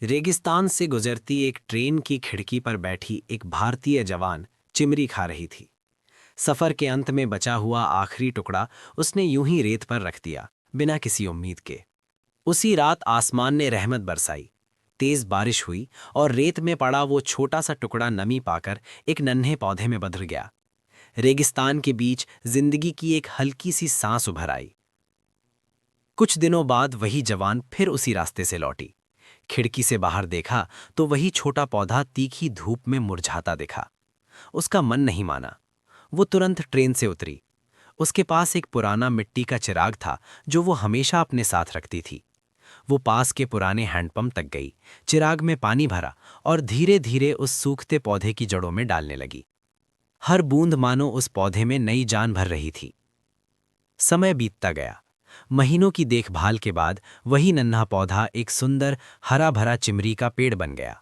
रेगिस्तान से गुजरती एक ट्रेन की खिड़की पर बैठी एक भारतीय जवान चिमरी खा रही थी। सफर के अंत में बचा हुआ आखिरी टुकड़ा उसने यूं ही रेत पर रख दिया, बिना किसी उम्मीद के। उसी रात आसमान ने रहमत बरसाई। तेज बारिश हुई और रेत में पड़ा वो छोटा सा टुकड़ा नमी पाकर एक नन्हे पौधे में बदल गया। रेगिस्तान के बीच जिंदगी की एक हल्की सी सांस उभर आई। कुछ दिनों बाद वही जवान फिर उसी रास्ते से लौटी। खिड़की से बाहर देखा तो वही छोटा पौधा तीखी धूप में मुरझाता दिखा। उसका मन नहीं माना। वो तुरंत ट्रेन से उतरी। उसके पास एक पुराना मिट्टी का चिराग था जो वो हमेशा अपने साथ रखती थी। वो पास के पुराने हैंडपंप तक गई, चिराग में पानी भरा और धीरे धीरे उस सूखते पौधे की जड़ों में डालने लगी। हर बूंद मानो उस पौधे में नई जान भर रही थी। समय बीतता गया। महीनों की देखभाल के बाद वही नन्हा पौधा एक सुंदर हरा भरा चिमरी का पेड़ बन गया।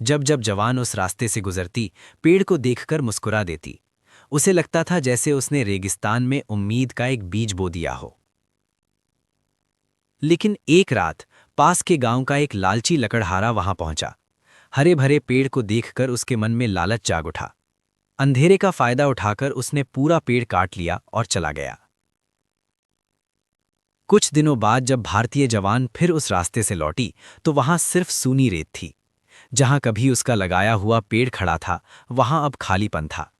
जब जब जवान उस रास्ते से गुजरती, पेड़ को देखकर मुस्कुरा देती। उसे लगता था जैसे उसने रेगिस्तान में उम्मीद का एक बीज बो दिया हो। लेकिन एक रात पास के गांव का एक लालची लकड़हारा वहां पहुंचा। हरे भरे पेड़ को देखकर उसके मन में लालच जाग उठा। अंधेरे का फायदा उठाकर उसने पूरा पेड़ काट लिया और चला गया। कुछ दिनों बाद जब भारतीय जवान फिर उस रास्ते से लौटी तो वहां सिर्फ सूनी रेत थी। जहां कभी उसका लगाया हुआ पेड़ खड़ा था, वहां अब खालीपन था।